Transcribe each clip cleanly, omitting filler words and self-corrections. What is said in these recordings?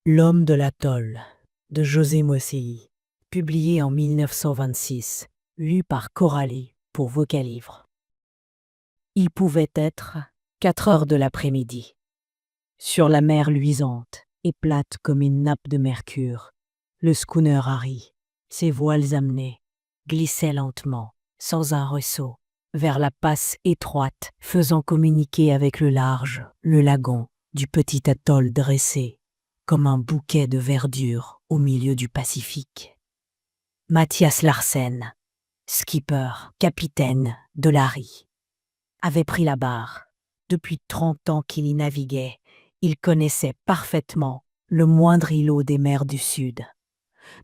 L'homme de l'atoll de José Mossei, publié en 1926, lu par Coralie pour Vocalivre. Il pouvait être 4 heures de l'après-midi. Sur la mer luisante et plate comme une nappe de mercure, le schooner Harry, ses voiles amenées, glissait lentement, sans un ressaut, vers la passe étroite faisant communiquer avec le large, le lagon, du petit atoll dressé, comme un bouquet de verdure au milieu du Pacifique. Mathias Larsen, skipper, capitaine de l'Harry, avait pris la barre. Depuis 30 ans qu'il y naviguait, il connaissait parfaitement le moindre îlot des mers du Sud.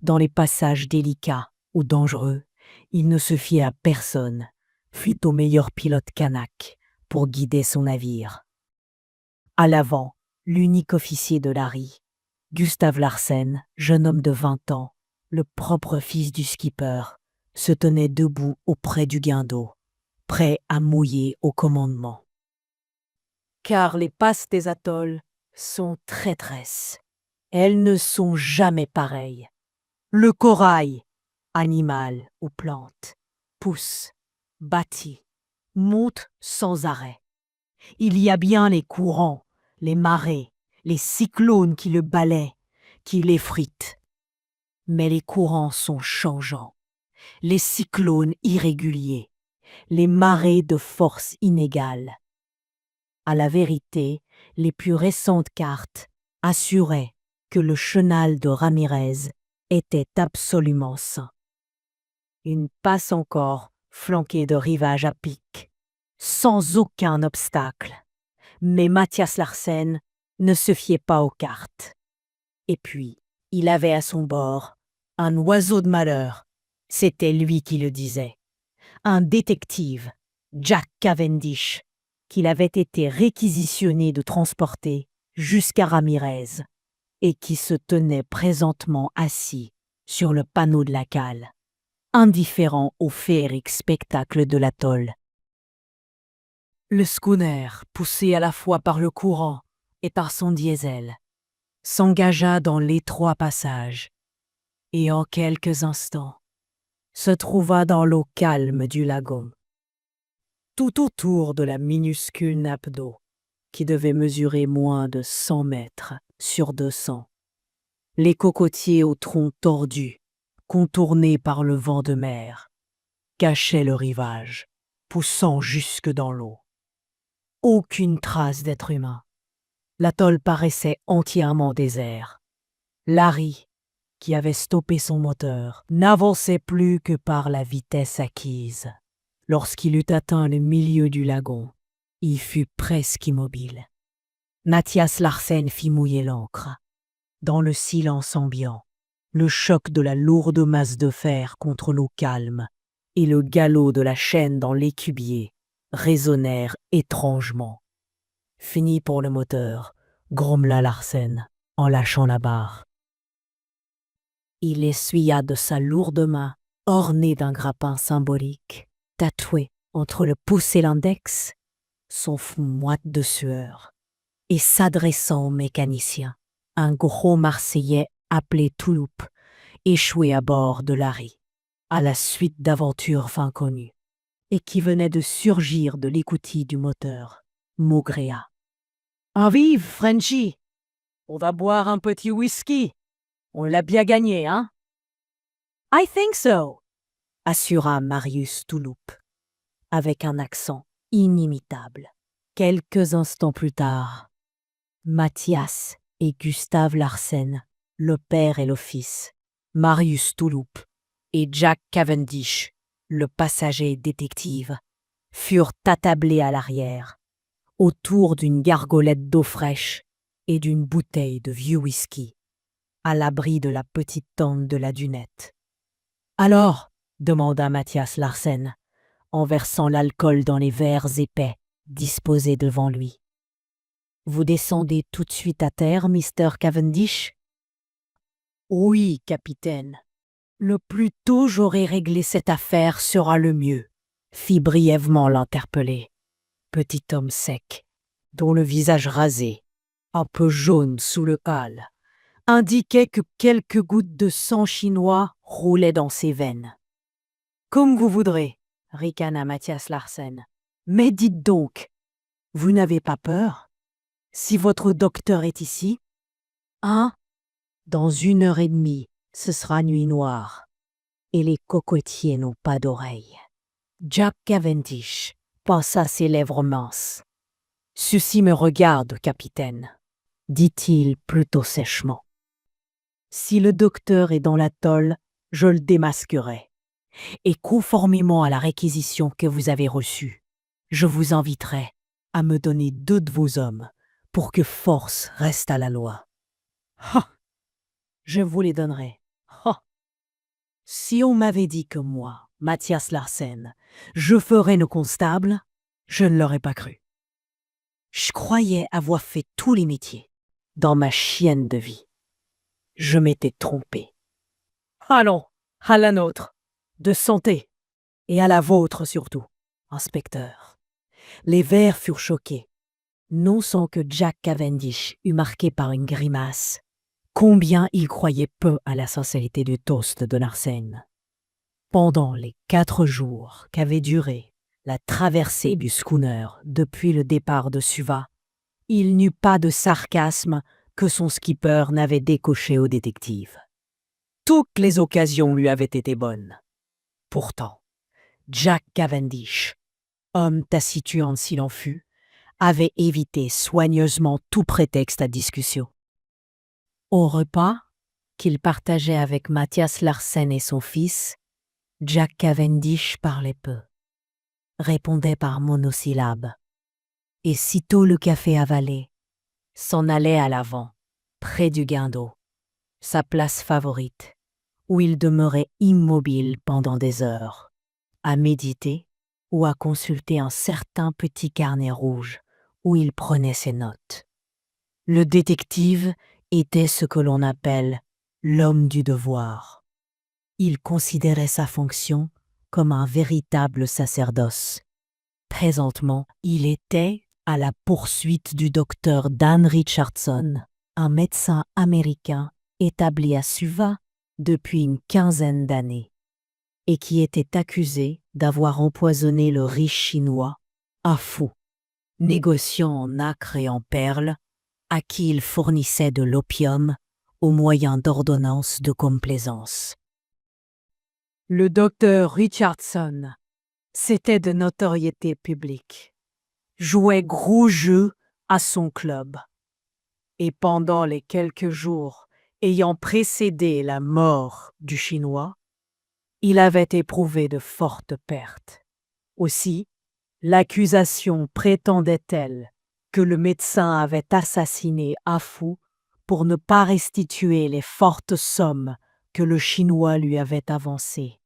Dans les passages délicats ou dangereux, il ne se fiait à personne, fut au meilleur pilote kanak pour guider son navire. À l'avant, l'unique officier de l'Harry, Gustav Larsen, jeune homme de 20 ans, le propre fils du skipper, se tenait debout auprès du guindeau, prêt à mouiller au commandement. Car les passes des atolls sont traîtresses. Elles ne sont jamais pareilles. Le corail, animal ou plante, pousse, bâtit, monte sans arrêt. Il y a bien les courants, les marées, les cyclones qui le balaient, qui l'effritent. Mais les courants sont changeants, les cyclones irréguliers, les marées de force inégale. À la vérité, les plus récentes cartes assuraient que le chenal de Ramirez était absolument sain. Une passe encore, flanquée de rivages à pic, sans aucun obstacle. Mais Mathias Larsen ne se fiait pas aux cartes. Et puis, il avait à son bord un oiseau de malheur. C'était lui qui le disait. Un détective, Jack Cavendish, qu'il avait été réquisitionné de transporter jusqu'à Ramirez, et qui se tenait présentement assis sur le panneau de la cale, indifférent au féerique spectacle de l'atoll. Le schooner, poussé à la fois par le courant et par son diesel, s'engagea dans l'étroit passage, et en quelques instants, se trouva dans l'eau calme du lagon. Tout autour de la minuscule nappe d'eau, qui devait mesurer moins de 100 mètres sur 200, les cocotiers au tronc tordu, contournés par le vent de mer, cachaient le rivage, poussant jusque dans l'eau. Aucune trace d'être humain. L'atoll paraissait entièrement désert. L'Harry, qui avait stoppé son moteur, n'avançait plus que par la vitesse acquise. Lorsqu'il eut atteint le milieu du lagon, il fut presque immobile. Mathias Larsen fit mouiller l'ancre. Dans le silence ambiant, le choc de la lourde masse de fer contre l'eau calme et le galop de la chaîne dans l'écubier résonnèrent étrangement. Fini pour le moteur, grommela Larsen en lâchant la barre. Il essuya de sa lourde main, ornée d'un grappin symbolique, tatoué entre le pouce et l'index, son front moite de sueur, et s'adressant au mécanicien, un gros Marseillais appelé Touloupe, échoué à bord de l'Harry, à la suite d'aventures inconnues, et qui venait de surgir de l'écoutille du moteur, maugréa. « Vive, Frenchy! On va boire un petit whisky. On l'a bien gagné, hein? »« I think so », assura Marius Touloupe, avec un accent inimitable. Quelques instants plus tard, Mathias et Gustav Larsen, le père et le fils, Marius Touloupe et Jack Cavendish, le passager détective, furent attablés à l'arrière, autour d'une gargolette d'eau fraîche et d'une bouteille de vieux whisky, à l'abri de la petite tente de la dunette. « Alors ?» demanda Mathias Larsen, en versant l'alcool dans les verres épais disposés devant lui. « Vous descendez tout de suite à terre, Mr. Cavendish ?»« Oui, capitaine. Le plus tôt j'aurai réglé cette affaire sera le mieux, » fit brièvement l'interpellé. Petit homme sec, dont le visage rasé, un peu jaune sous le hâle, indiquait que quelques gouttes de sang chinois roulaient dans ses veines. « Comme vous voudrez, » ricana Mathias Larsen. « Mais dites donc, vous n'avez pas peur? Si votre docteur est ici? Hein? Dans 1 heure et demie, ce sera nuit noire. Et les cocotiers n'ont pas d'oreilles. » Jack Cavendish passa ses lèvres minces. « Ceci me regarde, capitaine, » dit-il plutôt sèchement. « Si le docteur est dans l'atoll, je le démasquerai. Et conformément à la réquisition que vous avez reçue, je vous inviterai à me donner 2 de vos hommes pour que force reste à la loi. » « Ha! Je vous les donnerai. Ha! Si on m'avait dit que moi, Mathias Larsen, je ferais nos constables, je ne l'aurais pas cru. Je croyais avoir fait tous les métiers dans ma chienne de vie. Je m'étais trompé. Allons, à la nôtre, de santé, et à la vôtre surtout, inspecteur. » Les vers furent choqués, non sans que Jack Cavendish eût marqué par une grimace combien il croyait peu à la sincérité du toast de Larsen. Pendant les 4 jours qu'avait duré la traversée du schooner depuis le départ de Suva, il n'eut pas de sarcasme que son skipper n'avait décoché au détective. Toutes les occasions lui avaient été bonnes. Pourtant, Jack Cavendish, homme taciturne s'il en fut, avait évité soigneusement tout prétexte à discussion. Au repas, qu'il partageait avec Mathias Larsen et son fils, Jack Cavendish parlait peu, répondait par monosyllabes, et sitôt le café avalé, s'en allait à l'avant, près du guindeau, sa place favorite, où il demeurait immobile pendant des heures, à méditer ou à consulter un certain petit carnet rouge où il prenait ses notes. Le détective était ce que l'on appelle l'homme du devoir. Il considérait sa fonction comme un véritable sacerdoce. Présentement, il était à la poursuite du docteur Dan Richardson, un médecin américain établi à Suva depuis une 15aine d'années, et qui était accusé d'avoir empoisonné le riche chinois, Afu, négociant en nacre et en perles, à qui il fournissait de l'opium au moyen d'ordonnances de complaisance. Le docteur Richardson, c'était de notoriété publique, jouait gros jeu à son club. Et pendant les quelques jours ayant précédé la mort du Chinois, il avait éprouvé de fortes pertes. Aussi, l'accusation prétendait-elle que le médecin avait assassiné Afu pour ne pas restituer les fortes sommes que le Chinois lui avait avancées.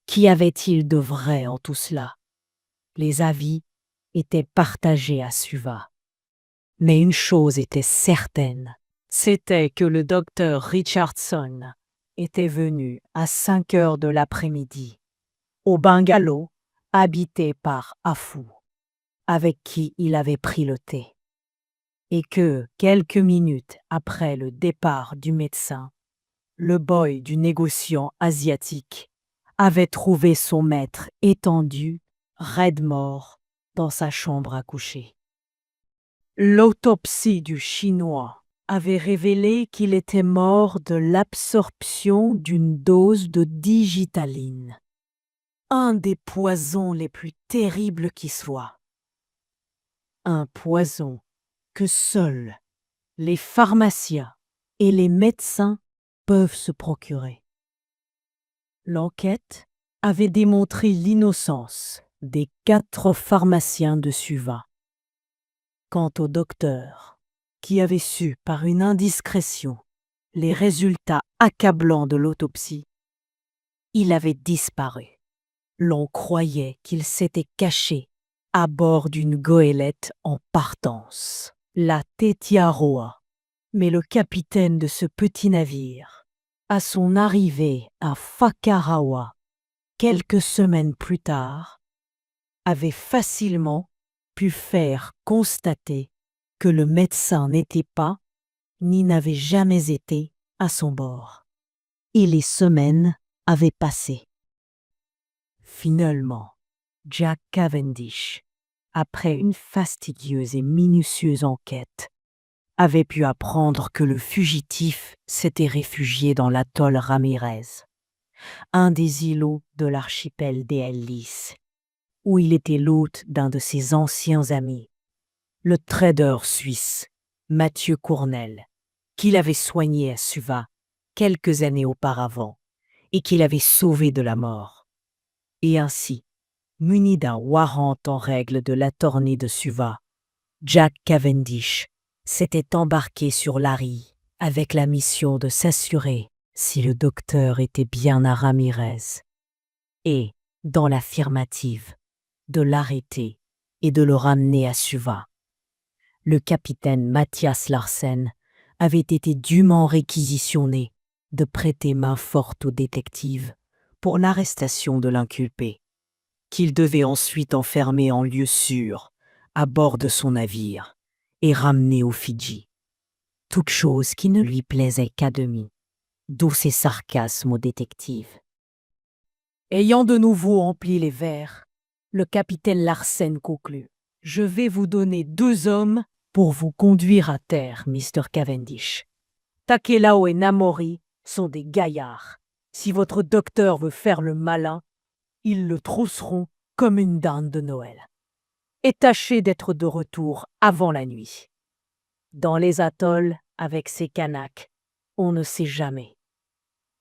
Qu'y avait-il de vrai en tout cela? Les avis étaient partagés à Suva. Mais une chose était certaine, c'était que le docteur Richardson était venu à 5 heures de l'après-midi, au bungalow habité par Afu, avec qui il avait pris le thé, et que, quelques minutes après le départ du médecin, le boy du négociant asiatique avait trouvé son maître étendu, raide mort, dans sa chambre à coucher. L'autopsie du Chinois avait révélé qu'il était mort de l'absorption d'une dose de digitaline, un des poisons les plus terribles qui soient. Un poison que seuls les pharmaciens et les médecins peuvent se procurer. L'enquête avait démontré l'innocence des 4 pharmaciens de Suva. Quant au docteur, qui avait su par une indiscrétion les résultats accablants de l'autopsie, il avait disparu. L'on croyait qu'il s'était caché à bord d'une goélette en partance, la Tetiaroa. Mais le capitaine de ce petit navire, à son arrivée à Fakarawa, quelques semaines plus tard, avait facilement pu faire constater que le médecin n'était pas, ni n'avait jamais été à son bord. Et les semaines avaient passé. Finalement, Jack Cavendish, après une fastidieuse et minutieuse enquête, avait pu apprendre que le fugitif s'était réfugié dans l'atoll Ramirez, un des îlots de l'archipel des Ellis, où il était l'hôte d'un de ses anciens amis, le trader suisse Mathieu Cournel, qu'il avait soigné à Suva quelques années auparavant et qu'il avait sauvé de la mort. Et ainsi, muni d'un warrant en règle de l'attorney de Suva, Jack Cavendish s'était embarqué sur Larry avec la mission de s'assurer si le docteur était bien à Ramirez et, dans l'affirmative, de l'arrêter et de le ramener à Suva. Le capitaine Mathias Larsen avait été dûment réquisitionné de prêter main forte au détective pour l'arrestation de l'inculpé, qu'il devait ensuite enfermer en lieu sûr à bord de son navire et ramener aux Fidji. Toute chose qui ne lui plaisait qu'à demi, d'où ses sarcasmes au détective. Ayant de nouveau empli les verres, le capitaine Larsen conclut. « Je vais vous donner 2 hommes pour vous conduire à terre, Mr. Cavendish. Takelao et Namori sont des gaillards. Si votre docteur veut faire le malin, ils le trousseront comme une dinde de Noël. Et tâchez d'être de retour avant la nuit. Dans les atolls, avec ces Kanaks, on ne sait jamais.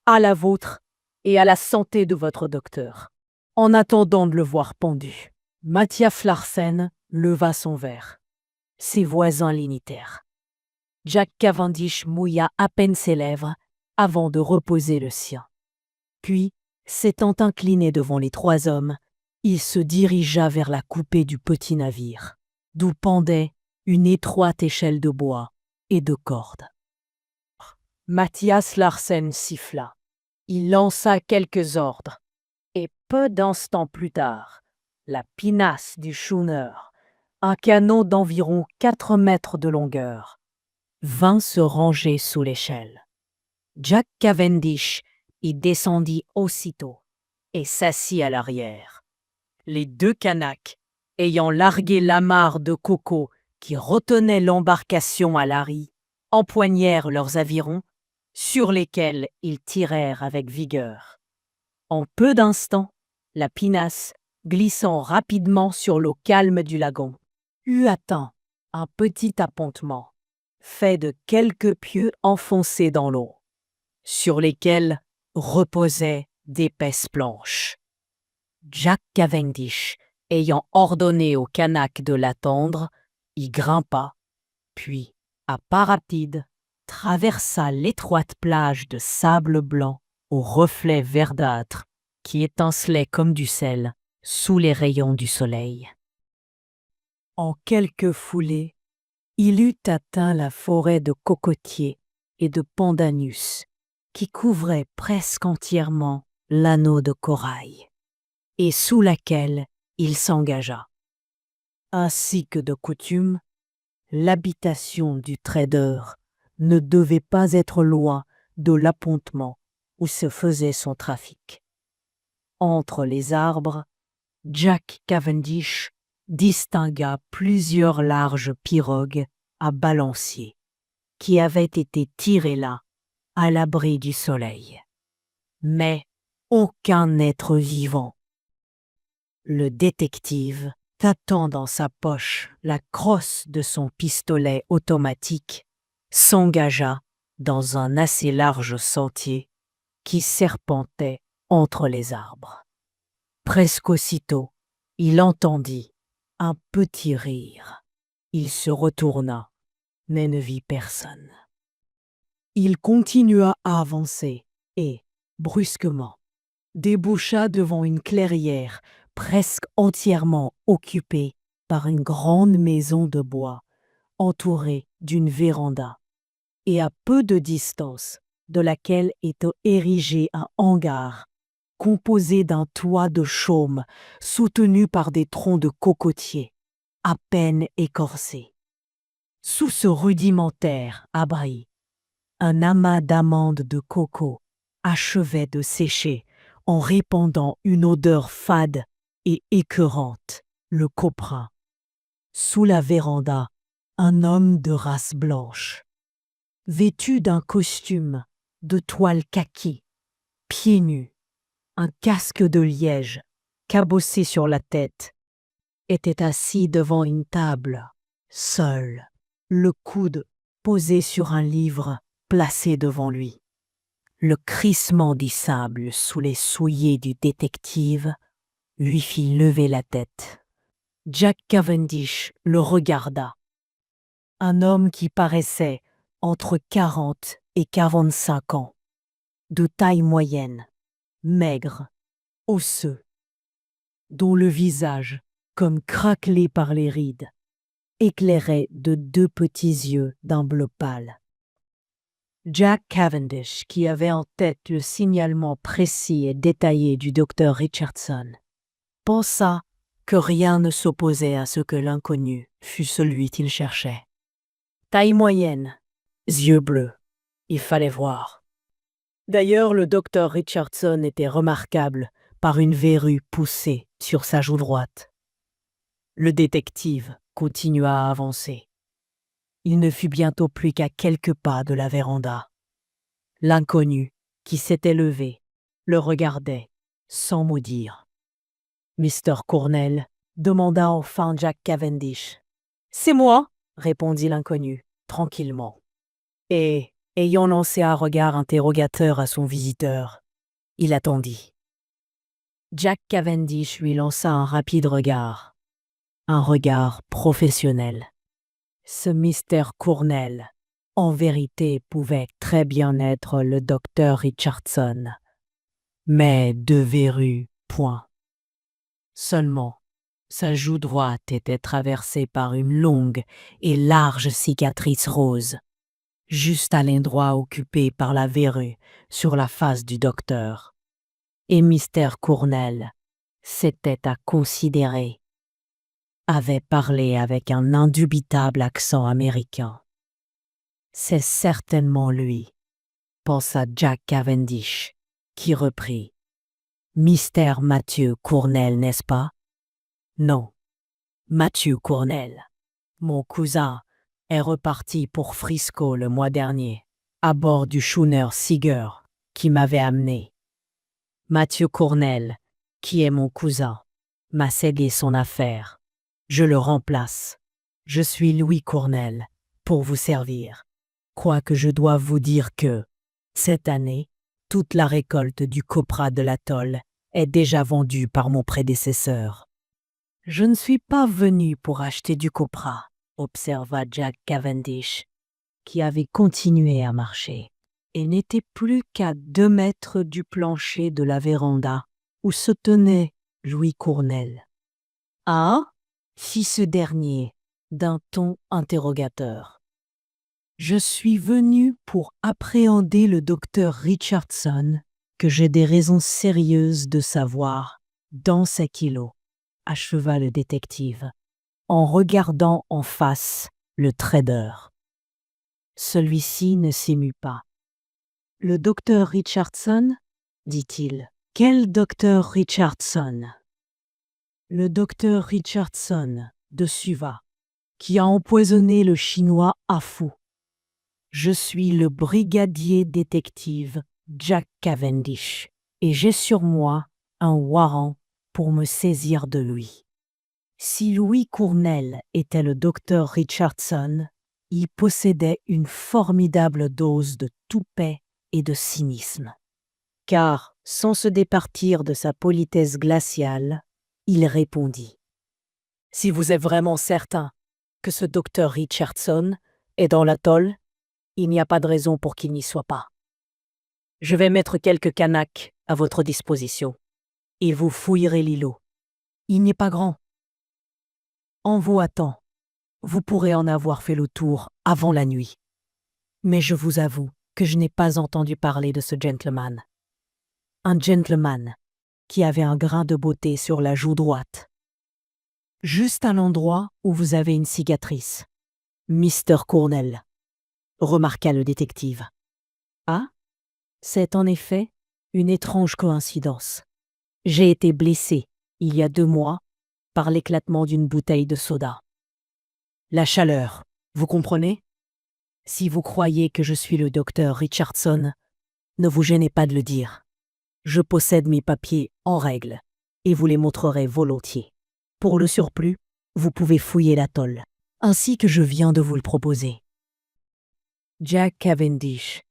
À la vôtre et à la santé de votre docteur. En attendant de le voir pendu. » Mathias Larsen leva son verre. Ses voisins l'imitèrent. Jack Cavendish mouilla à peine ses lèvres avant de reposer le sien. Puis, s'étant incliné devant les 3 hommes, il se dirigea vers la coupée du petit navire, d'où pendait une étroite échelle de bois et de cordes. Mathias Larsen siffla. Il lança quelques ordres, et peu d'instants plus tard, la pinasse du schooner, un canot d'environ 4 mètres de longueur, vint se ranger sous l'échelle. Jack Cavendish y descendit aussitôt et s'assit à l'arrière. Les 2 Kanaks, ayant largué l'amarre de coco qui retenait l'embarcation à Larry, empoignèrent leurs avirons, sur lesquels ils tirèrent avec vigueur. En peu d'instants, la pinasse, glissant rapidement sur l'eau calme du lagon, eut atteint un petit appontement, fait de quelques pieux enfoncés dans l'eau, sur lesquels reposaient d'épaisses planches. Jack Cavendish, ayant ordonné aux Kanaks de l'attendre, y grimpa, puis, à pas rapide, traversa l'étroite plage de sable blanc aux reflets verdâtres qui étincelait comme du sel sous les rayons du soleil. En quelques foulées, il eut atteint la forêt de cocotiers et de pandanus qui couvrait presque entièrement l'anneau de corail, et sous laquelle il s'engagea. Ainsi que de coutume, l'habitation du trader ne devait pas être loin de l'appontement où se faisait son trafic. Entre les arbres, Jack Cavendish distingua plusieurs larges pirogues à balancier qui avaient été tirées là, à l'abri du soleil. Mais aucun être vivant. Le détective, tâtant dans sa poche la crosse de son pistolet automatique, s'engagea dans un assez large sentier qui serpentait entre les arbres. Presque aussitôt, il entendit un petit rire. Il se retourna, mais ne vit personne. Il continua à avancer et, brusquement, déboucha devant une clairière presque entièrement occupée par une grande maison de bois entourée d'une véranda et à peu de distance de laquelle était érigé un hangar composé d'un toit de chaume soutenu par des troncs de cocotiers, à peine écorcés. Sous ce rudimentaire abri, un amas d'amandes de coco achevait de sécher en répandant une odeur fade et écœurante, le copra. Sous la véranda, un homme de race blanche, vêtu d'un costume de toile kaki, pieds nus, un casque de liège cabossé sur la tête, était assis devant une table, seul, le coude posé sur un livre placé devant lui. Le crissement du sable sous les souliers du détective lui fit lever la tête. Jack Cavendish le regarda. Un homme qui paraissait entre 40 et 45 ans, de taille moyenne, maigre, osseux, dont le visage, comme craquelé par les rides, éclairait de 2 petits yeux d'un bleu pâle. Jack Cavendish, qui avait en tête le signalement précis et détaillé du docteur Richardson, pensa que rien ne s'opposait à ce que l'inconnu fût celui qu'il cherchait. Taille moyenne, yeux bleus, il fallait voir. D'ailleurs, le docteur Richardson était remarquable par une verrue poussée sur sa joue droite. Le détective continua à avancer. Il ne fut bientôt plus qu'à quelques pas de la véranda. L'inconnu, qui s'était levé, le regardait sans mot dire. Mr. Cornell demanda enfin Jack Cavendish. « C'est moi » répondit l'inconnu, tranquillement. Et, ayant lancé un regard interrogateur à son visiteur, il attendit. Jack Cavendish lui lança un rapide regard. Un regard professionnel. Ce Mr. Cornell, en vérité, pouvait très bien être le docteur Richardson. Mais 2 verrues, point. Seulement, sa joue droite était traversée par une longue et large cicatrice rose, juste à l'endroit occupé par la verrue sur la face du docteur. Et Mr. Cornell, c'était à considérer, avait parlé avec un indubitable accent américain. C'est certainement lui, pensa Jack Cavendish, qui reprit. Mystère Mathieu Cornell, n'est-ce pas? Non. Mathieu Cornell, mon cousin, est reparti pour Frisco le mois dernier, à bord du schooner Seeger qui m'avait amené. Mathieu Cornell, qui est mon cousin, m'a cédé son affaire. Je le remplace. Je suis Louis Cornell, pour vous servir. Quoique je doive vous dire que, cette année, toute la récolte du copra de l'atoll est déjà vendue par mon prédécesseur. Je ne suis pas venu pour acheter du copra, observa Jack Cavendish, qui avait continué à marcher, et n'était plus qu'à 2 mètres du plancher de la véranda où se tenait Louis Cornell. « Ah » fit ce dernier, d'un ton interrogateur. « Je suis venu pour appréhender le docteur Richardson, que j'ai des raisons sérieuses de savoir, dans ses kilos, » acheva le détective, en regardant en face le trader. Celui-ci ne s'émut pas. « Le docteur Richardson » dit-il. « Quel docteur Richardson ?»« Le docteur Richardson de Suva, qui a empoisonné le Chinois Afu. Je suis le brigadier détective Jack Cavendish, et j'ai sur moi un warrant pour me saisir de lui. Si Louis Cornell était le docteur Richardson, il possédait une formidable dose de toupet et de cynisme. Car, sans se départir de sa politesse glaciale, il répondit. « Si vous êtes vraiment certain que ce docteur Richardson est dans l'atoll, il n'y a pas de raison pour qu'il n'y soit pas. Je vais mettre quelques Kanaks à votre disposition, et vous fouillerez l'îlot. Il n'est pas grand. En vous attend. Vous pourrez en avoir fait le tour avant la nuit. Mais je vous avoue que je n'ai pas entendu parler de ce gentleman. Un gentleman qui avait un grain de beauté sur la joue droite, juste à l'endroit où vous avez une cicatrice. Mister Cornell, remarqua le détective. Ah, c'est en effet une étrange coïncidence. J'ai été blessé, il y a 2 mois, par l'éclatement d'une bouteille de soda. La chaleur, vous comprenez? Si vous croyez que je suis le docteur Richardson, ne vous gênez pas de le dire. Je possède mes papiers en règle, et vous les montrerai volontiers. Pour le surplus, vous pouvez fouiller l'atoll, ainsi que je viens de vous le proposer. Jack Cavendish,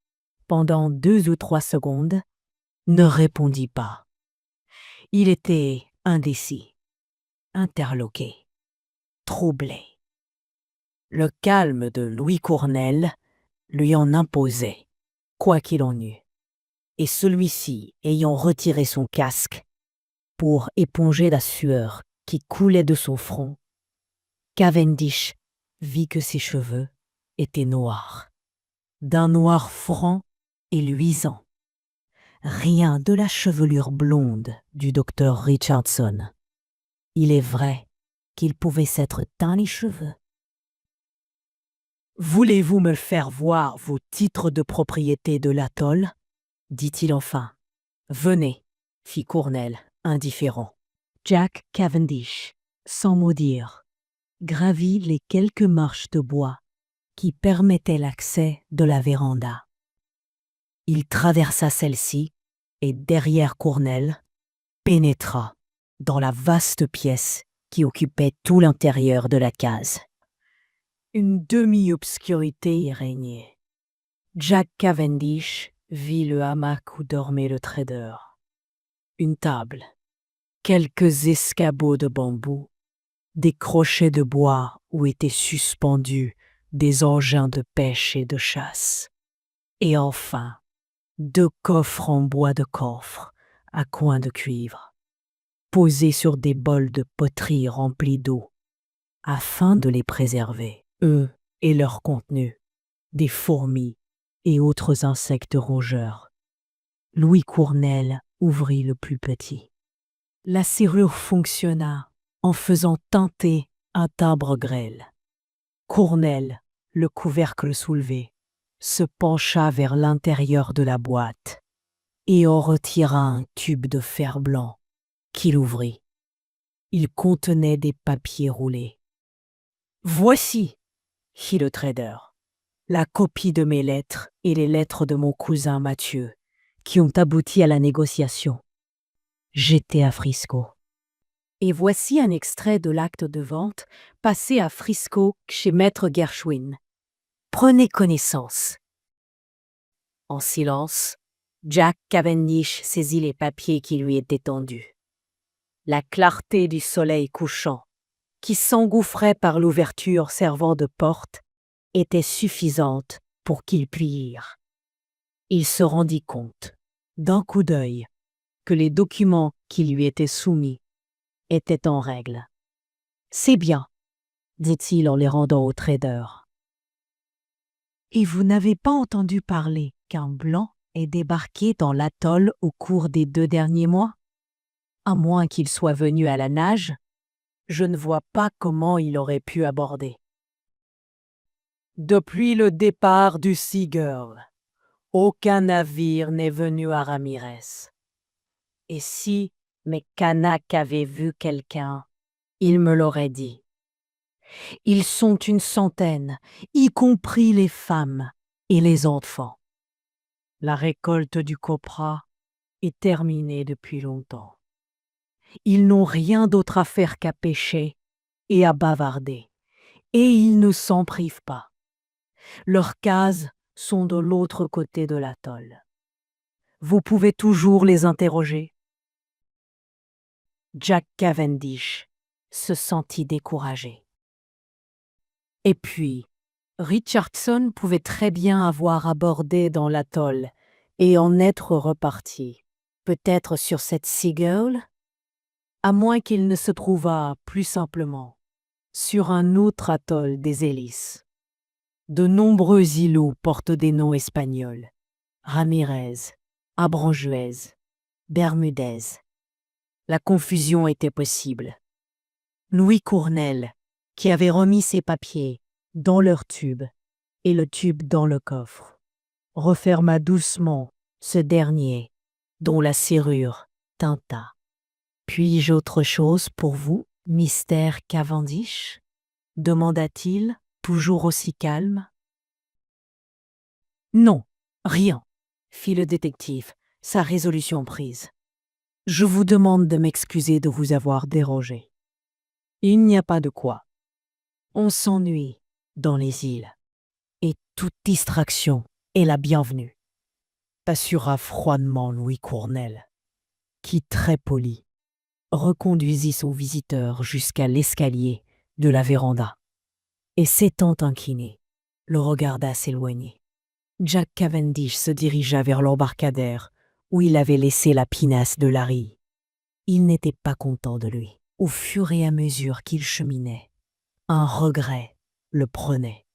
pendant 2 ou 3 secondes, ne répondit pas. Il était indécis, interloqué, troublé. Le calme de Louis Cornell lui en imposait, quoi qu'il en eût. Et celui-ci, ayant retiré son casque pour éponger la sueur qui coulait de son front, Cavendish vit que ses cheveux étaient noirs, d'un noir franc et luisant. Rien de la chevelure blonde du docteur Richardson. Il est vrai qu'il pouvait s'être teint les cheveux. « Voulez-vous me faire voir vos titres de propriété de l'atoll » dit-il enfin. « Venez, fit Cornell, indifférent. Jack Cavendish, sans mot dire, gravit les quelques marches de bois qui permettaient l'accès de la véranda. Il traversa celle-ci et, derrière Cornell, pénétra dans la vaste pièce qui occupait tout l'intérieur de la case. Une demi-obscurité y régnait. Jack Cavendish vit le hamac où dormait le trader. Une table, quelques escabeaux de bambou, des crochets de bois où étaient suspendus des engins de pêche et de chasse. Et enfin, 2 coffres en bois de coffre à coins de cuivre, posés sur des bols de poterie remplis d'eau, afin de les préserver, eux et leur contenu, des fourmis et autres insectes rongeurs. Louis Cornell ouvrit le plus petit. La serrure fonctionna en faisant teinter un timbre grêle. Cornell, le couvercle soulevé, se pencha vers l'intérieur de la boîte et en retira un tube de fer blanc qu'il ouvrit. Il contenait des papiers roulés. « Voici, fit le trader, la copie de mes lettres et les lettres de mon cousin Mathieu, qui ont abouti à la négociation. J'étais à Frisco. Et voici un extrait de l'acte de vente passé à Frisco chez Maître Gershwin. Prenez connaissance. » En silence, Jack Cavendish saisit les papiers qui lui étaient tendus. La clarté du soleil couchant, qui s'engouffrait par l'ouverture servant de porte, était suffisante pour qu'il pût lire. Il se rendit compte, d'un coup d'œil, que les documents qui lui étaient soumis étaient en règle. « C'est bien, » dit-il en les rendant au trader. « Et vous n'avez pas entendu parler qu'un blanc ait débarqué dans l'atoll au cours des 2 derniers mois? À moins qu'il soit venu à la nage, je ne vois pas comment il aurait pu aborder. Depuis le départ du Sea Girl, aucun navire n'est venu à Ramirez. Et si mes Kanaks avaient vu quelqu'un, ils me l'auraient dit. Ils sont une centaine, y compris les femmes et les enfants. La récolte du copra est terminée depuis longtemps. Ils n'ont rien d'autre à faire qu'à pêcher et à bavarder, et ils ne s'en privent pas. Leurs cases sont de l'autre côté de l'atoll. Vous pouvez toujours les interroger. » Jack Cavendish se sentit découragé. Et puis, Richardson pouvait très bien avoir abordé dans l'atoll et en être reparti, peut-être sur cette Sea Girl, à moins qu'il ne se trouvât plus simplement sur un autre atoll des Hélices. De nombreux îlots portent des noms espagnols: Ramirez, Abranjuez, Bermudez. La confusion était possible. Louis Cornell, qui avait remis ses papiers dans leur tube et le tube dans le coffre. Referma doucement ce dernier, dont la serrure tinta. Puis-je autre chose pour vous, mystère Cavendish demanda-t-il, toujours aussi calme. Non, rien, fit le détective, sa résolution prise. Je vous demande de m'excuser de vous avoir dérangé. Il n'y a pas de quoi. On s'ennuie dans les îles, et toute distraction est la bienvenue, assura froidement Louis Cournel, qui, très poli, reconduisit son visiteur jusqu'à l'escalier de la véranda, et s'étant incliné, le regarda s'éloigner. Jack Cavendish se dirigea vers l'embarcadère où il avait laissé la pinasse de Larry. Il n'était pas content de lui. Au fur et à mesure qu'il cheminait, un regret le prenait.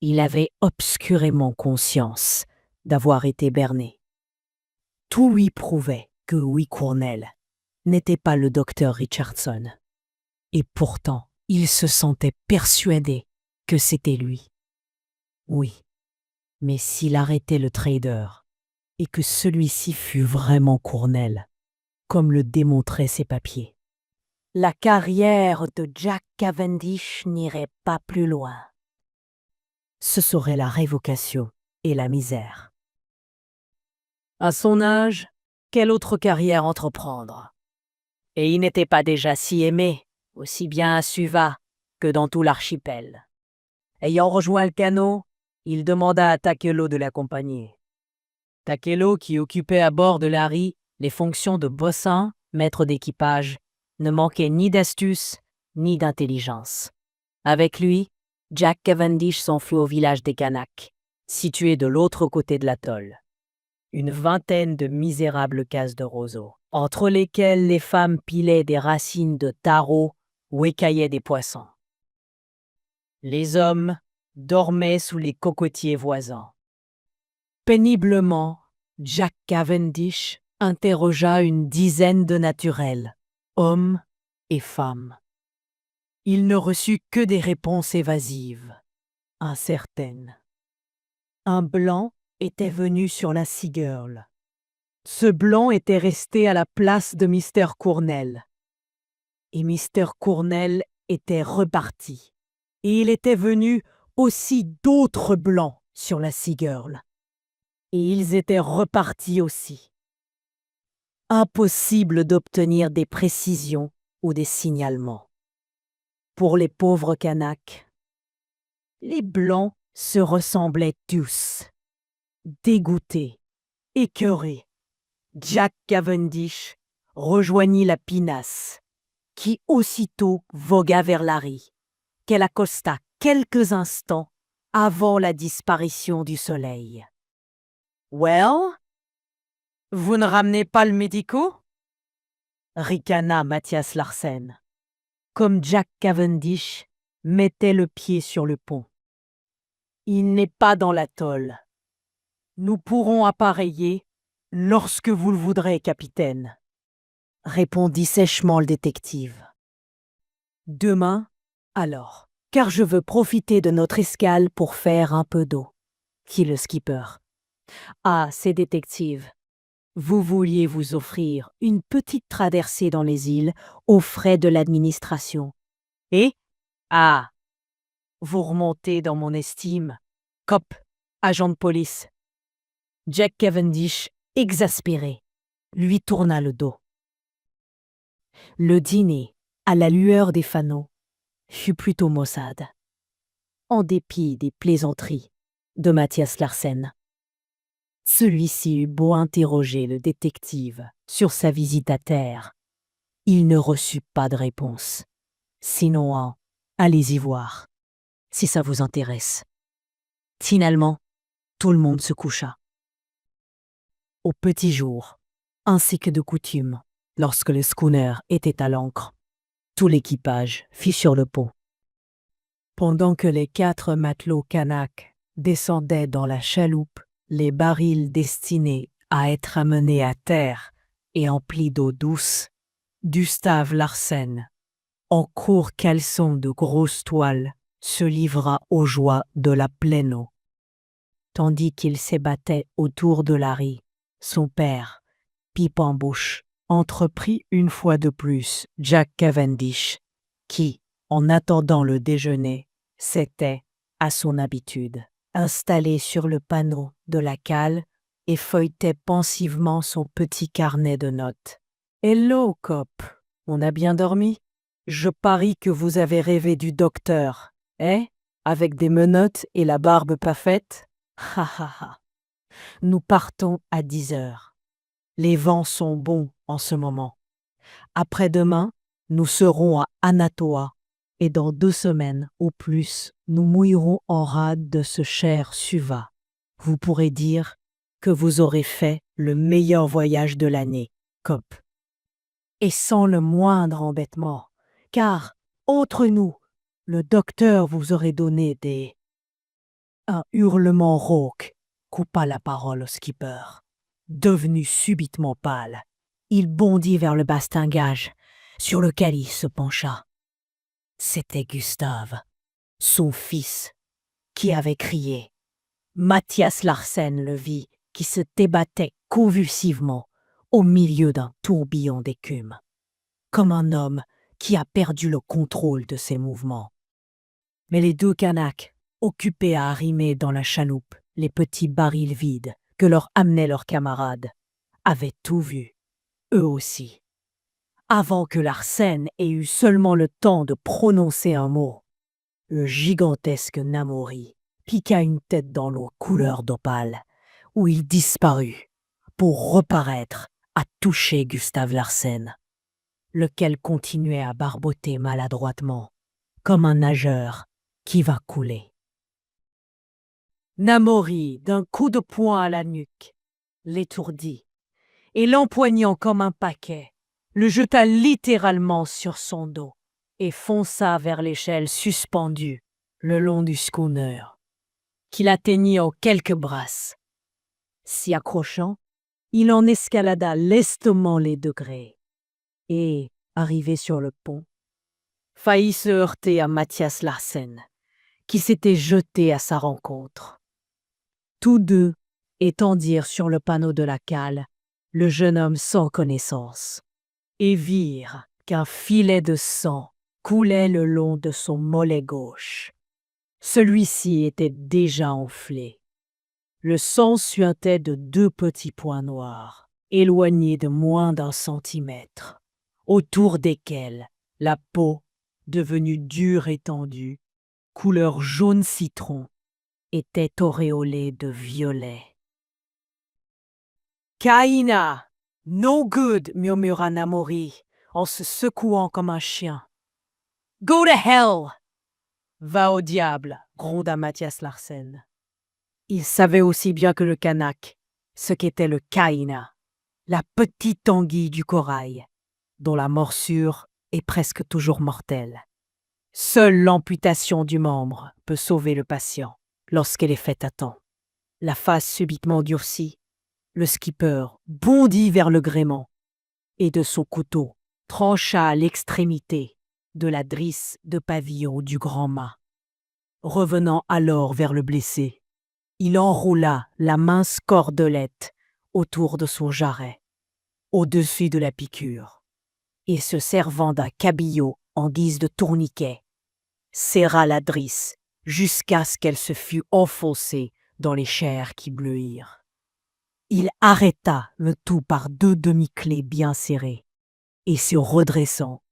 Il avait obscurément conscience d'avoir été berné. Tout lui prouvait que Louis Cournel n'était pas le docteur Richardson. Et pourtant, il se sentait persuadé que c'était lui. Oui, mais s'il arrêtait le trader, et que celui-ci fût vraiment Cournel, comme le démontraient ses papiers, la carrière de Jack Cavendish n'irait pas plus loin. Ce serait la révocation et la misère. À son âge, quelle autre carrière entreprendre? Et il n'était pas déjà si aimé, aussi bien à Suva que dans tout l'archipel. Ayant rejoint le canot, il demanda à Takelo de l'accompagner. Takelo, qui occupait à bord de Larry les fonctions de bossin, maître d'équipage, ne manquait ni d'astuce ni d'intelligence. Avec lui, Jack Cavendish s'enfuit au village des Kanaks, situé de l'autre côté de l'atoll. Une vingtaine de misérables cases de roseaux, entre lesquelles les femmes pilaient des racines de taro ou écaillaient des poissons. Les hommes dormaient sous les cocotiers voisins. Péniblement, Jack Cavendish interrogea une dizaine de naturels, hommes et femmes. Il ne reçut que des réponses évasives, incertaines. Un blanc était venu sur la Seagirl. Ce blanc était resté à la place de Mr. Cournel. Et Mr. Cournel était reparti. Et il était venu aussi d'autres blancs sur la Seagirl. Et ils étaient repartis aussi. Impossible d'obtenir des précisions ou des signalements. Pour les pauvres Kanaks, les Blancs se ressemblaient tous. Dégoûtés, écœurés, Jack Cavendish rejoignit la pinasse, qui aussitôt vogua vers Larry, qu'elle accosta quelques instants avant la disparition du soleil. « Well, vous ne ramenez pas le médico ?» ricana Mathias Larsen, comme Jack Cavendish mettait le pied sur le pont. « Il n'est pas dans l'atoll. Nous pourrons appareiller lorsque vous le voudrez, capitaine, » répondit sèchement le détective. « Demain, alors, car je veux profiter de notre escale pour faire un peu d'eau, » dit le skipper. « Ah, c'est détective. Vous vouliez vous offrir une petite traversée dans les îles aux frais de l'administration. Et, ah, vous remontez dans mon estime, cop, agent de police. » Jack Cavendish, exaspéré, lui tourna le dos. Le dîner, à la lueur des fanaux, fut plutôt maussade, en dépit des plaisanteries de Mathias Larsen. Celui-ci eut beau interroger le détective sur sa visite à terre, il ne reçut pas de réponse, sinon un « allez-y voir, si ça vous intéresse ». Finalement, tout le monde se coucha. Au petit jour, ainsi que de coutume, lorsque le schooner était à l'ancre, tout l'équipage fit sur le pont. Pendant que les 4 matelots Kanaks descendaient dans la chaloupe les barils destinés à être amenés à terre et emplis d'eau douce, Gustave Larsen, en court caleçon de grosse toile, se livra aux joies de la pleine eau. Tandis qu'il s'ébattait autour de Larry, son père, pipe en bouche, entreprit une fois de plus Jack Cavendish, qui, en attendant le déjeuner, s'était, à son habitude, installé sur le panneau de la cale et feuilletait pensivement son petit carnet de notes. « Hello, cop, on a bien dormi? Je parie que vous avez rêvé du docteur, avec des menottes et la barbe pas faite? Ha ha ha. Nous partons à 10 heures. Les vents sont bons en ce moment. Après-demain, nous serons à Anatoa, et dans 2 semaines au plus, nous mouillerons en rade de ce cher Suva. Vous pourrez dire que vous aurez fait le meilleur voyage de l'année, cop. Et sans le moindre embêtement, car, entre nous, le docteur vous aurait donné des... » Un hurlement rauque coupa la parole au skipper. Devenu subitement pâle, il bondit vers le bastingage, sur lequel il se pencha. C'était Gustave, son fils, qui avait crié. Mathias Larsen le vit, qui se débattait convulsivement au milieu d'un tourbillon d'écume, comme un homme qui a perdu le contrôle de ses mouvements. Mais les 2 Kanaks, occupés à arrimer dans la chaloupe les petits barils vides que leur amenaient leurs camarades, avaient tout vu, eux aussi. Avant que Larsen ait eu seulement le temps de prononcer un mot, le gigantesque Namori piqua une tête dans l'eau couleur d'opale, où il disparut, pour reparaître à toucher Gustave Larsen, lequel continuait à barboter maladroitement, comme un nageur qui va couler. Namori, d'un coup de poing à la nuque, l'étourdit, et l'empoignant comme un paquet, le jeta littéralement sur son dos et fonça vers l'échelle suspendue le long du schooner, qu'il atteignit en quelques brasses. S'y accrochant, il en escalada lestement les degrés et, arrivé sur le pont, faillit se heurter à Mathias Larsen, qui s'était jeté à sa rencontre. Tous 2 étendirent sur le panneau de la cale le jeune homme sans connaissance et virent qu'un filet de sang coulait le long de son mollet gauche. Celui-ci était déjà enflé. Le sang suintait de 2 petits points noirs, éloignés de moins d'1 centimètre, autour desquels la peau, devenue dure et tendue, couleur jaune citron, était auréolée de violet. « Kaina! No good! » murmura Namori, en se secouant comme un chien. « Go to hell! » « Va au diable !» gronda Mathias Larsen. Il savait aussi bien que le Kanak ce qu'était le Kaina, la petite anguille du corail, dont la morsure est presque toujours mortelle. Seule l'amputation du membre peut sauver le patient lorsqu'elle est faite à temps. La face subitement durcie, le skipper bondit vers le gréement et de son couteau trancha à l'extrémité de la drisse de pavillon du grand mât. Revenant alors vers le blessé, il enroula la mince cordelette autour de son jarret, au-dessus de la piqûre, et se servant d'un cabillaud en guise de tourniquet, serra la drisse jusqu'à ce qu'elle se fût enfoncée dans les chairs qui bleuirent. Il arrêta le tout par 2 demi-clés bien serrées, et se redressant,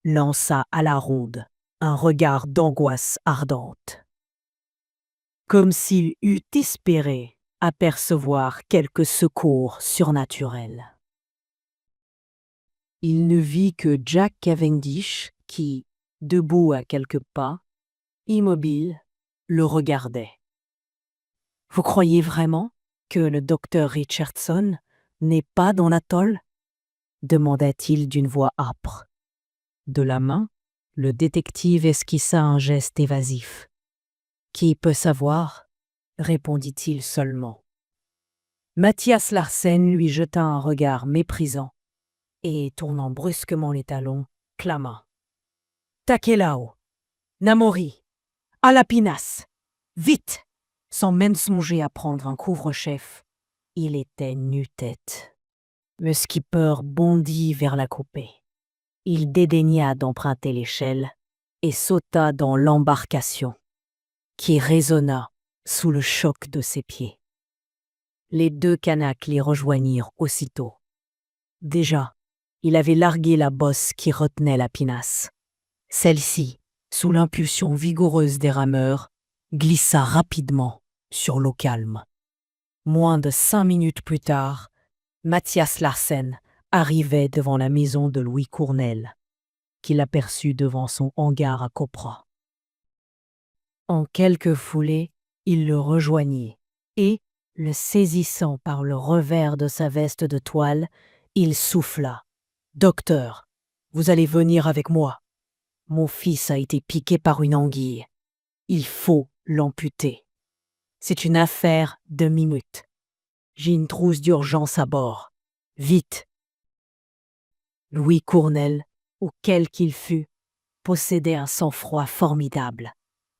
lança à la ronde un regard d'angoisse ardente, comme s'il eût espéré apercevoir quelque secours surnaturel. Il ne vit que Jack Cavendish qui, debout à quelques pas, immobile, le regardait. « Vous croyez vraiment que le docteur Richardson n'est pas dans l'atoll ?» demanda-t-il d'une voix âpre. De la main, le détective esquissa un geste évasif. « Qui peut savoir ?» répondit-il seulement. Mathias Larsen lui jeta un regard méprisant et, tournant brusquement les talons, clama. « Takelao! Namori! À la pinasse! Vite! Sans même songer à prendre un couvre-chef, il était nu-tête. Le skipper bondit vers la coupée. Il dédaigna d'emprunter l'échelle et sauta dans l'embarcation, qui résonna sous le choc de ses pieds. Les deux Kanaks les rejoignirent aussitôt. Déjà, il avait largué la bosse qui retenait la pinasse. Celle-ci, sous l'impulsion vigoureuse des rameurs, glissa rapidement sur l'eau calme. Moins de 5 minutes plus tard, Mathias Larsen arrivait devant la maison de Louis Cournel, qu'il aperçut devant son hangar à Copra. En quelques foulées, il le rejoignit et, le saisissant par le revers de sa veste de toile, il souffla. « Docteur, vous allez venir avec moi. Mon fils a été piqué par une anguille. Il faut l'amputer. C'est une affaire de minutes. J'ai une trousse d'urgence à bord. Vite !» Louis Cournel, ou quel qu'il fût, possédait un sang-froid formidable.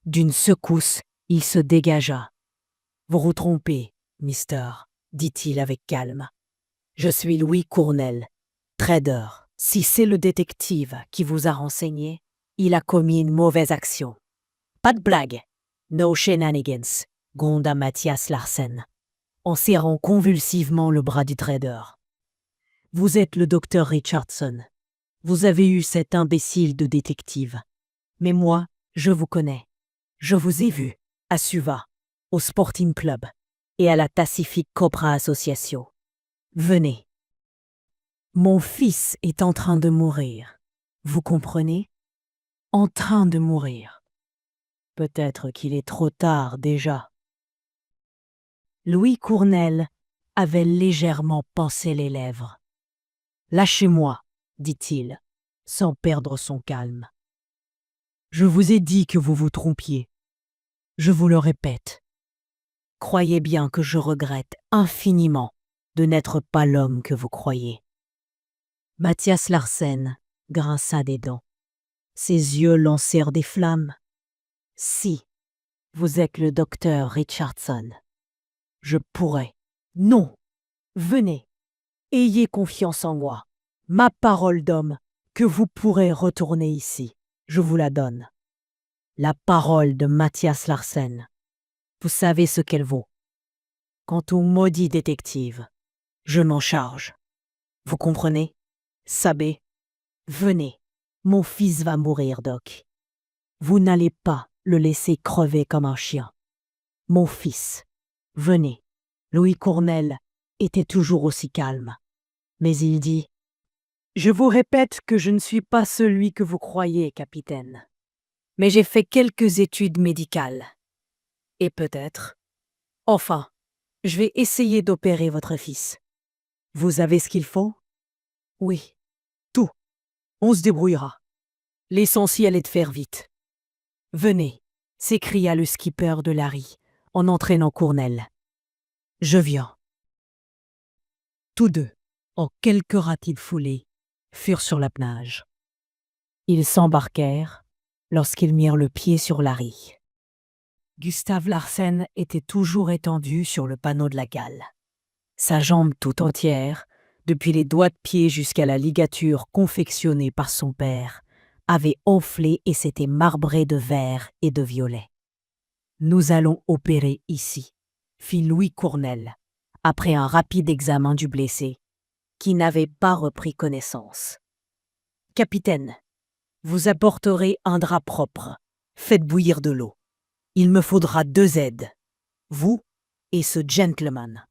D'une secousse, il se dégagea. « Vous vous trompez, mister, » dit-il avec calme. « Je suis Louis Cournel, trader. Si c'est le détective qui vous a renseigné, il a commis une mauvaise action. »« Pas de blague. No shenanigans », gronda Mathias Larsen, en serrant convulsivement le bras du trader. « Vous êtes le docteur Richardson. Vous avez eu cet imbécile de détective. Mais moi, je vous connais. Je vous ai vu à Suva, au Sporting Club et à la Pacific Cobra Association. Venez. Mon fils est en train de mourir. Vous comprenez? En train de mourir. Peut-être qu'il est trop tard déjà. » Louis Cournel avait légèrement pincé les lèvres. « Lâchez-moi, » dit-il, sans perdre son calme. « Je vous ai dit que vous vous trompiez. Je vous le répète. Croyez bien que je regrette infiniment de n'être pas l'homme que vous croyez. » Mathias Larsen grinça des dents. Ses yeux lancèrent des flammes. « Si, vous êtes le docteur Richardson. Je pourrais. Non, venez, ayez confiance en moi. Ma parole d'homme que vous pourrez retourner ici, je vous la donne. La parole de Mathias Larsen. Vous savez ce qu'elle vaut. Quant au maudit détective, je m'en charge. Vous comprenez? Sabé, venez. Mon fils va mourir, Doc. Vous n'allez pas le laisser crever comme un chien. Mon fils, venez. » Louis Cournel était toujours aussi calme. Mais il dit « Je vous répète que je ne suis pas celui que vous croyez, capitaine. Mais j'ai fait quelques études médicales. Et peut-être... Enfin, je vais essayer d'opérer votre fils. Vous avez ce qu'il faut? Oui, tout. On se débrouillera. L'essentiel est de faire vite. Venez, s'écria le skipper de Larry, en entraînant Cournel. Je viens. Tous deux, en quelques rapides foulées, furent sur la plage. Ils s'embarquèrent lorsqu'ils mirent le pied sur Larry. Gustave Larsen était toujours étendu sur le panneau de la cale. Sa jambe tout entière, depuis les doigts de pied jusqu'à la ligature confectionnée par son père, avait enflé et s'était marbrée de vert et de violet. « Nous allons opérer ici », fit Louis Cournel, après un rapide examen du blessé, qui n'avait pas repris connaissance. « Capitaine, vous apporterez un drap propre. Faites bouillir de l'eau. Il me faudra 2 aides, vous et ce gentleman. »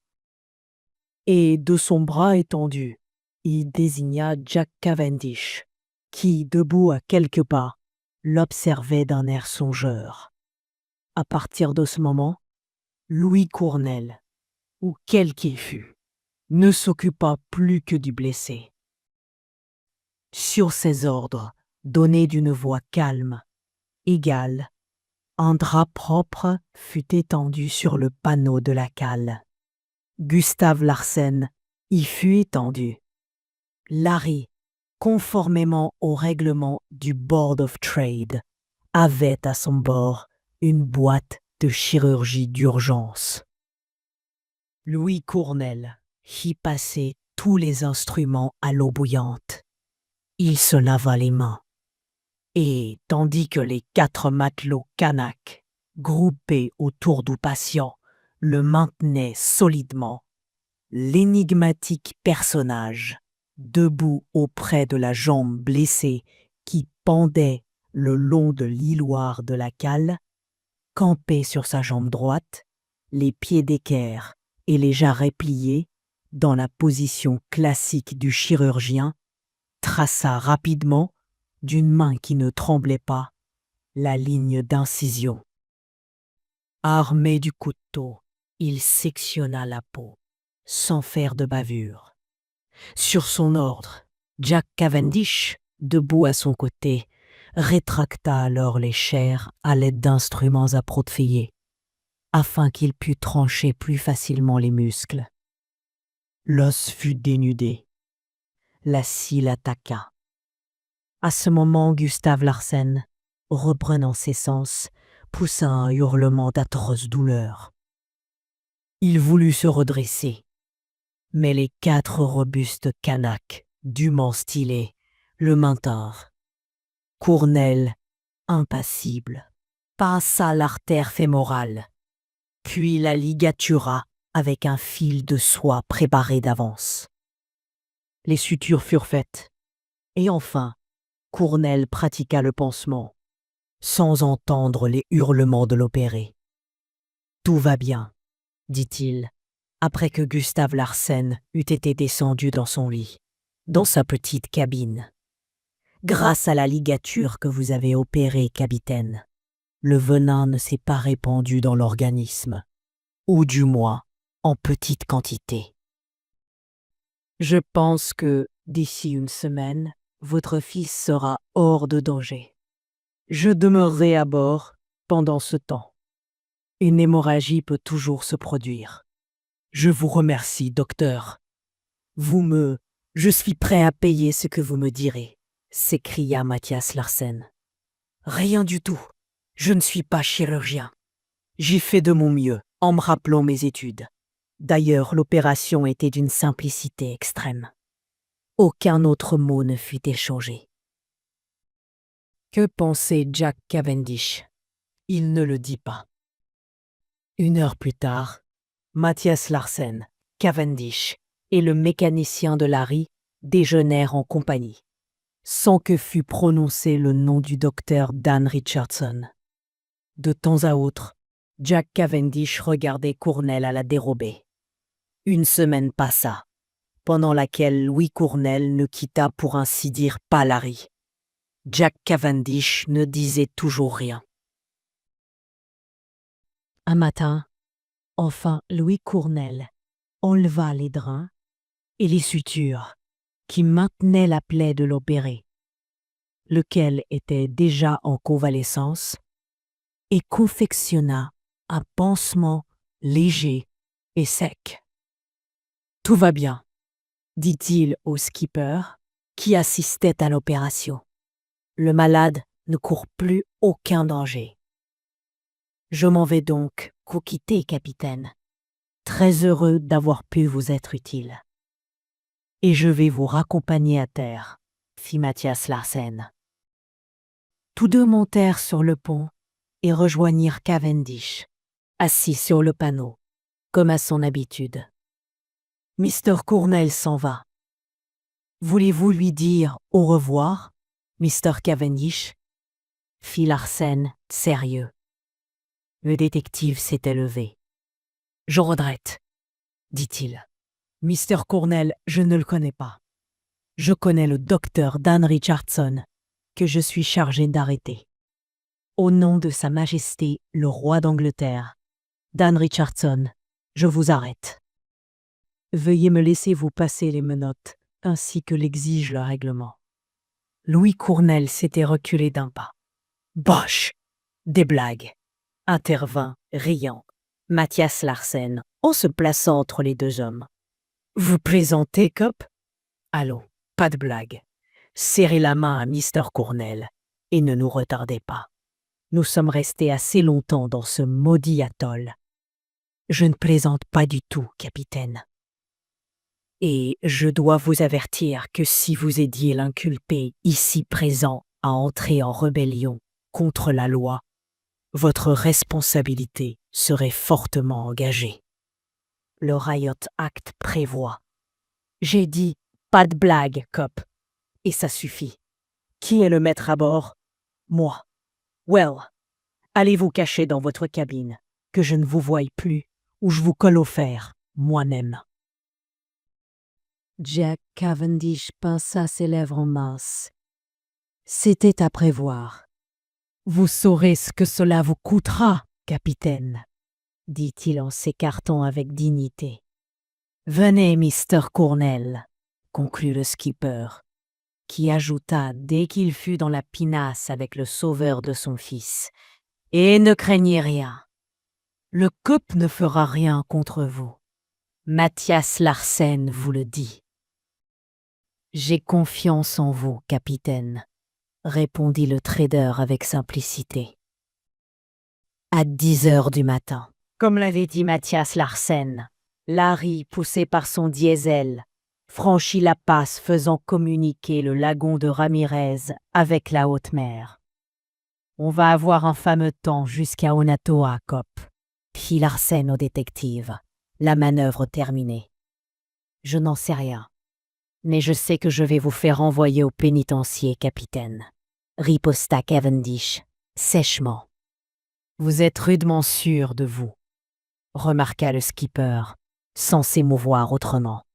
Et de son bras étendu, il désigna Jack Cavendish, qui, debout à quelques pas, l'observait d'un air songeur. À partir de ce moment, Louis Cournel, ou quel qu'il fût, ne s'occupa plus que du blessé. Sur ses ordres, donnés d'une voix calme, égale, un drap propre fut étendu sur le panneau de la cale. Gustave Larsen y fut étendu. Larry, conformément au règlement du Board of Trade, avait à son bord une boîte de chirurgie d'urgence. Louis Cournel y passait tous les instruments à l'eau bouillante. Il se lava les mains. Et tandis que les 4 matelots Kanak, groupés autour du patient, le maintenaient solidement, l'énigmatique personnage, debout auprès de la jambe blessée qui pendait le long de l'hiloire de la cale, campait sur sa jambe droite, les pieds d'équerre et les jarrets pliés, dans la position classique du chirurgien, traça rapidement, d'une main qui ne tremblait pas, la ligne d'incision. Armé du couteau, il sectionna la peau, sans faire de bavure. Sur son ordre, Jack Cavendish, debout à son côté, rétracta alors les chairs à l'aide d'instruments appropriés, afin qu'il pût trancher plus facilement les muscles. L'os fut dénudé. La scie l'attaqua. À ce moment, Gustave Larsen, reprenant ses sens, poussa un hurlement d'atroce douleur. Il voulut se redresser, mais les 4 robustes Kanaks, dûment stylés, le maintinrent. Cournel, impassible, passa l'artère fémorale, puis la ligatura avec un fil de soie préparé d'avance. Les sutures furent faites, et enfin, Cournel pratiqua le pansement, sans entendre les hurlements de l'opéré. « Tout va bien, » dit-il, après que Gustave Larsen eut été descendu dans son lit, dans sa petite cabine. « Grâce à la ligature que vous avez opérée, capitaine, le venin ne s'est pas répandu dans l'organisme, ou du moins en petite quantité. Je pense que, d'ici une semaine, votre fils sera hors de danger. Je demeurerai à bord pendant ce temps. Une hémorragie peut toujours se produire. Je vous remercie, docteur. Je suis prêt à payer ce que vous me direz, s'écria Mathias Larsen. Rien du tout. Je ne suis pas chirurgien. J'ai fait de mon mieux en me rappelant mes études. D'ailleurs, l'opération était d'une simplicité extrême. Aucun autre mot ne fut échangé. Que pensait Jack Cavendish? Il ne le dit pas. 1 heure plus tard, Mathias Larsen, Cavendish et le mécanicien de Larry déjeunèrent en compagnie, sans que fût prononcé le nom du docteur Dan Richardson. De temps à autre, Jack Cavendish regardait Cournel à la dérobée. 1 semaine passa, pendant laquelle Louis Cournel ne quitta pour ainsi dire pas Larry. Jack Cavendish ne disait toujours rien. Un matin, enfin Louis Cournel enleva les drains et les sutures qui maintenaient la plaie de l'opéré, lequel était déjà en convalescence, et confectionna un pansement léger et sec. « Tout va bien, » dit-il au skipper qui assistait à l'opération. « Le malade ne court plus aucun danger. » Je m'en vais donc vous quitter, capitaine. Très heureux d'avoir pu vous être utile. Et je vais vous raccompagner à terre, fit Mathias Larsen. Tous deux montèrent sur le pont et rejoignirent Cavendish, assis sur le panneau, comme à son habitude. Mr. Cournel s'en va. Voulez-vous lui dire au revoir, Mr. Cavendish? Fit Larsen, sérieux. Le détective s'était levé. Je regrette, dit-il. Mr. Cournel, je ne le connais pas. Je connais le docteur Dan Richardson, que je suis chargé d'arrêter. Au nom de Sa Majesté, le roi d'Angleterre, Dan Richardson, je vous arrête. Veuillez me laisser vous passer les menottes, ainsi que l'exige le règlement. Louis Cournel s'était reculé d'un pas. Bosh! Des blagues, intervint, riant, Mathias Larsen, en se plaçant entre les deux hommes. Vous plaisantez, Cop? Allons, pas de blague. Serrez la main à Mr. Cournel et ne nous retardez pas. Nous sommes restés assez longtemps dans ce maudit atoll. Je ne plaisante pas du tout, capitaine. Et je dois vous avertir que si vous aidiez l'inculpé ici présent à entrer en rébellion contre la loi, votre responsabilité serait fortement engagée. Le Riot Act prévoit. J'ai dit pas de blague, cop. Et ça suffit. Qui est le maître à bord? Moi. Well, allez vous cacher dans votre cabine, que je ne vous voie plus, ou je vous colle au fer, moi-même. Jack Cavendish pinça ses lèvres minces. C'était à prévoir. Vous saurez ce que cela vous coûtera, capitaine, dit-il en s'écartant avec dignité. Venez, Mr. Cornell, conclut le skipper, qui ajouta dès qu'il fut dans la pinasse avec le sauveur de son fils. Et ne craignez rien. Le cop ne fera rien contre vous. Mathias Larsen vous le dit. J'ai confiance en vous, capitaine, répondit le trader avec simplicité. À 10 heures du matin, comme l'avait dit Mathias Larsen, Larry, poussé par son diesel, franchit la passe faisant communiquer le lagon de Ramirez avec la haute mer. On va avoir un fameux temps jusqu'à Onatoa, cop, fit Larsen au détective, la manœuvre terminée. Je n'en sais rien. Mais je sais que je vais vous faire envoyer au pénitencier, capitaine, riposta Cavendish, sèchement. Vous êtes rudement sûr de vous, remarqua le skipper, sans s'émouvoir autrement.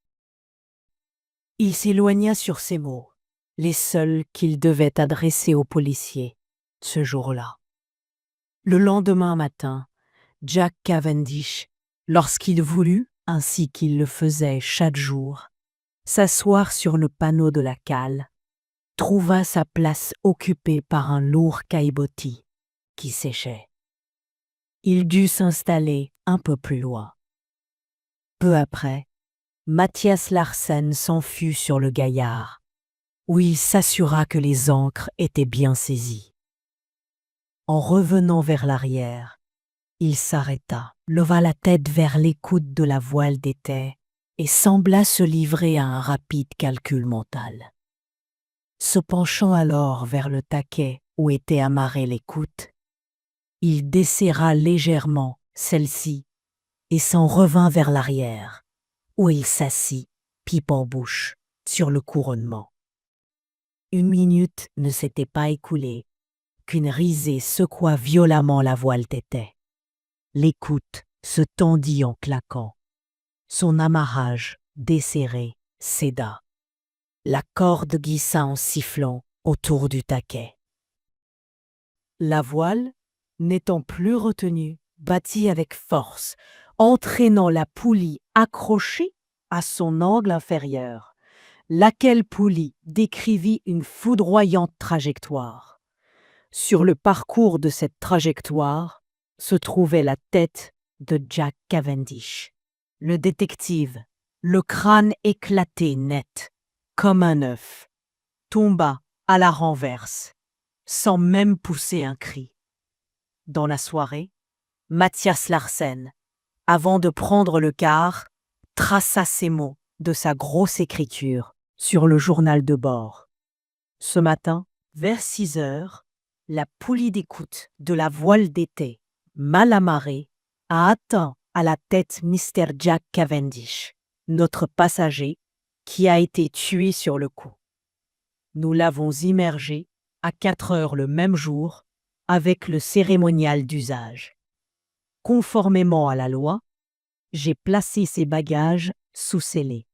Il s'éloigna sur ces mots, les seuls qu'il devait adresser aux policiers, ce jour-là. Le lendemain matin, Jack Cavendish, lorsqu'il voulut, ainsi qu'il le faisait chaque jour, s'asseoir sur le panneau de la cale, trouva sa place occupée par un lourd caillebotis qui séchait. Il dut s'installer un peu plus loin. Peu après, Mathias Larsen s'en fut sur le gaillard, où il s'assura que les ancres étaient bien saisies. En revenant vers l'arrière, il s'arrêta, leva la tête vers l'écoute de la voile d'étai et sembla se livrer à un rapide calcul mental. Se penchant alors vers le taquet où était amarrée l'écoute, il desserra légèrement celle-ci et s'en revint vers l'arrière, où il s'assit, pipe en bouche, sur le couronnement. 1 minute ne s'était pas écoulée qu'une risée secoua violemment la voile d'étai. L'écoute se tendit en claquant. Son amarrage, desserré, céda. La corde glissa en sifflant autour du taquet. La voile, n'étant plus retenue, battit avec force, entraînant la poulie accrochée à son angle inférieur, laquelle poulie décrivit une foudroyante trajectoire. Sur le parcours de cette trajectoire se trouvait la tête de Jack Cavendish. Le détective, le crâne éclaté net, comme un œuf, tomba à la renverse, sans même pousser un cri. Dans la soirée, Mathias Larsen, avant de prendre le quart, traça ces mots de sa grosse écriture sur le journal de bord. Ce matin, vers 6 heures, la poulie d'écoute de la voile d'étai, mal amarrée, a atteint à la tête Mr. Jack Cavendish, notre passager, qui a été tué sur le coup. Nous l'avons immergé à 4 heures le même jour, avec le cérémonial d'usage. Conformément à la loi, j'ai placé ses bagages sous scellés.